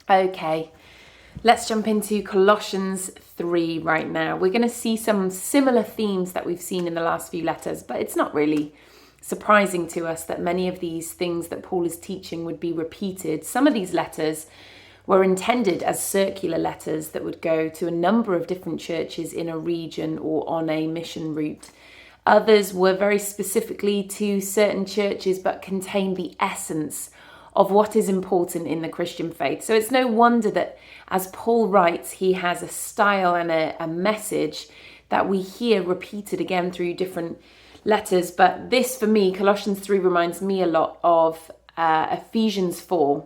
Okay, let's jump into Colossians 3 right now. We're going to see some similar themes that we've seen in the last few letters, but it's not really surprising to us that many of these things that Paul is teaching would be repeated. Some of these letters were intended as circular letters that would go to a number of different churches in a region or on a mission route. Others were very specifically to certain churches but contained the essence of what is important in the Christian faith. So it's no wonder that as Paul writes, he has a style and a message that we hear repeated again through different letters. But this, for me, Colossians 3 reminds me a lot of Ephesians 4,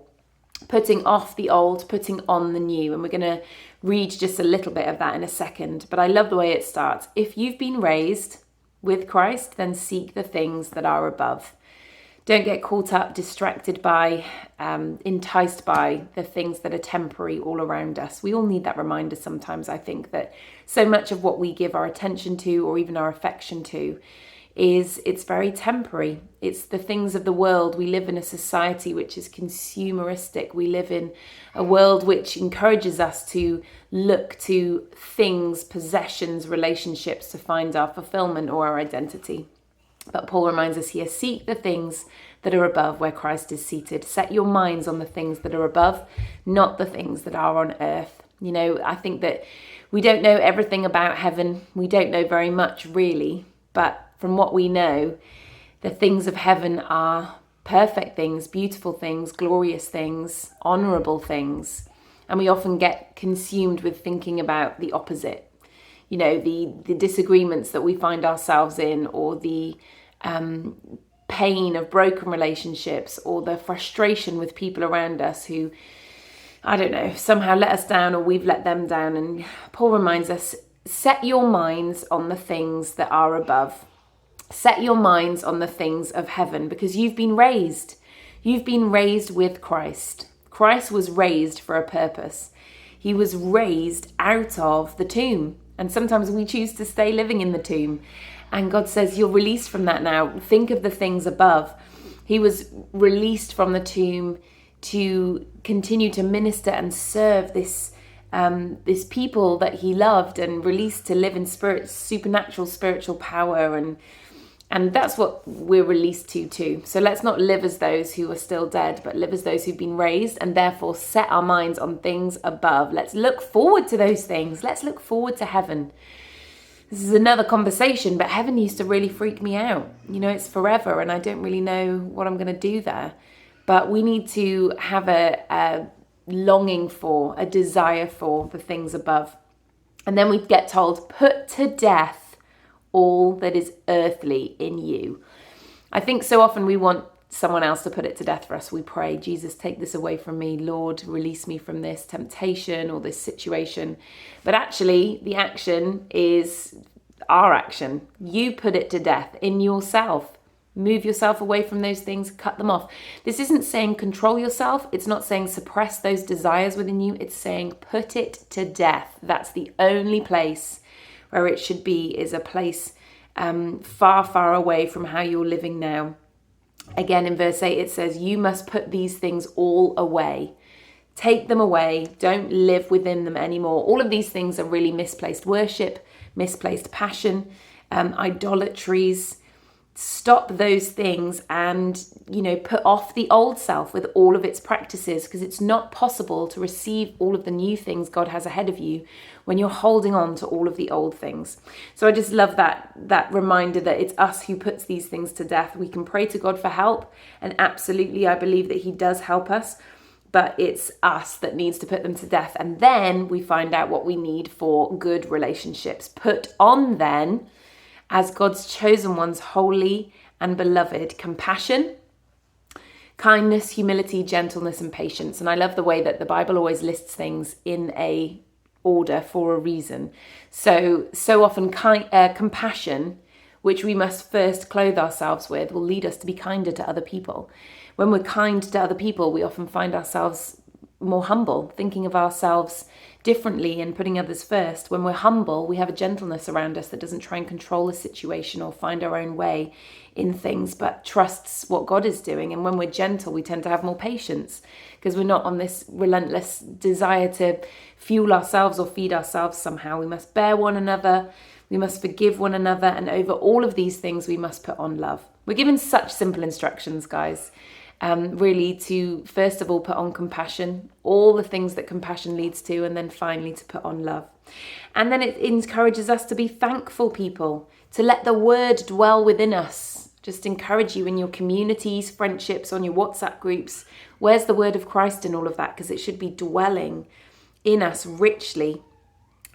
putting off the old, putting on the new. And we're going to read just a little bit of that in a second. But I love the way it starts. If you've been raised with Christ, then seek the things that are above. Don't get caught up, distracted by, enticed by the things that are temporary all around us. We all need that reminder sometimes, I think, that so much of what we give our attention to or even our affection to it's very temporary. It's the things of the world. We live in a society which is consumeristic. We live in a world which encourages us to look to things, possessions, relationships to find our fulfillment or our identity. But Paul reminds us here, seek the things that are above where Christ is seated. Set your minds on the things that are above, not the things that are on earth. You know, I think that we don't know everything about heaven. We don't know very much really, but from what we know, the things of heaven are perfect things, beautiful things, glorious things, honorable things. And we often get consumed with thinking about the opposite. You know, the disagreements that we find ourselves in, or the pain of broken relationships, or the frustration with people around us who, I don't know, somehow let us down or we've let them down. And Paul reminds us, set your minds on the things that are above. Set your minds on the things of heaven, because you've been raised. You've been raised with Christ. Christ was raised for a purpose. He was raised out of the tomb. And sometimes we choose to stay living in the tomb. And God says, you're released from that now. Think of the things above. He was released from the tomb to continue to minister and serve this people that he loved, and released to live in supernatural spiritual power. And that's what we're released to too. So let's not live as those who are still dead, but live as those who've been raised, and therefore set our minds on things above. Let's look forward to those things. Let's look forward to heaven. This is another conversation, but heaven used to really freak me out. You know, it's forever, and I don't really know what I'm going to do there. But we need to have a longing for, a desire for the things above. And then we get told, put to death all that is earthly in you. I think so often we want someone else to put it to death for us. We pray, Jesus, take this away from me. Lord, release me from this temptation or this situation. But actually, the action is our action. You put it to death in yourself. Move yourself away from those things, cut them off. This isn't saying control yourself. It's not saying suppress those desires within you. It's saying put it to death. That's the only place where it should be, is a place far, far away from how you're living now. Again, in verse 8, it says, you must put these things all away. Take them away. Don't live within them anymore. All of these things are really misplaced worship, misplaced passion, idolatries. Stop those things and, put off the old self with all of its practices, because it's not possible to receive all of the new things God has ahead of you when you're holding on to all of the old things. So I just love that reminder that it's us who puts these things to death. We can pray to God for help, and absolutely I believe that he does help us, but it's us that needs to put them to death. And then we find out what we need for good relationships. Put on then, as God's chosen ones, holy and beloved, compassion, kindness, humility, gentleness, and patience. And I love the way that the Bible always lists things in a order for a reason. So often compassion, which we must first clothe ourselves with, will lead us to be kinder to other people. When we're kind to other people, we often find ourselves more humble, thinking of ourselves differently and putting others first. When we're humble, we have a gentleness around us that doesn't try and control a situation or find our own way in things, but trusts what God is doing. And when we're gentle, we tend to have more patience because we're not on this relentless desire to fuel ourselves or feed ourselves somehow. We must bear one another. We must forgive one another. And over all of these things, we must put on love. We're given such simple instructions, guys. Really to, first of all, put on compassion, all the things that compassion leads to, and then finally to put on love. And then it encourages us to be thankful people, to let the word dwell within us. Just encourage you in your communities, friendships, on your WhatsApp groups. Where's the word of Christ in all of that? Because it should be dwelling in us richly.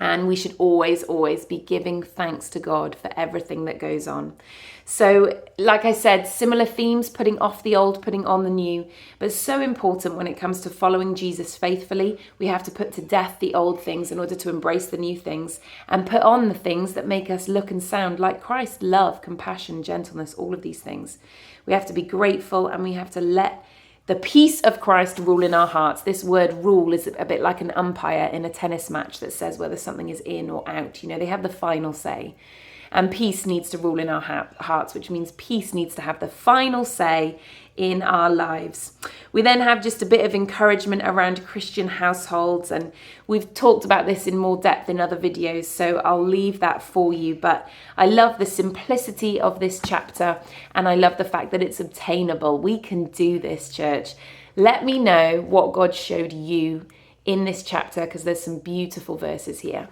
And we should always, always be giving thanks to God for everything that goes on. So, like I said, similar themes, putting off the old, putting on the new. But so important when it comes to following Jesus faithfully. We have to put to death the old things in order to embrace the new things and put on the things that make us look and sound like Christ. Love, compassion, gentleness, all of these things. We have to be grateful and we have to let the peace of Christ rule in our hearts. This word rule is a bit like an umpire in a tennis match that says whether something is in or out. You know, they have the final say. And peace needs to rule in our hearts, which means peace needs to have the final say in our lives. We then have just a bit of encouragement around Christian households, and we've talked about this in more depth in other videos, so I'll leave that for you. But I love the simplicity of this chapter, and I love the fact that it's obtainable. We can do this, church. Let me know what God showed you in this chapter, because there's some beautiful verses here.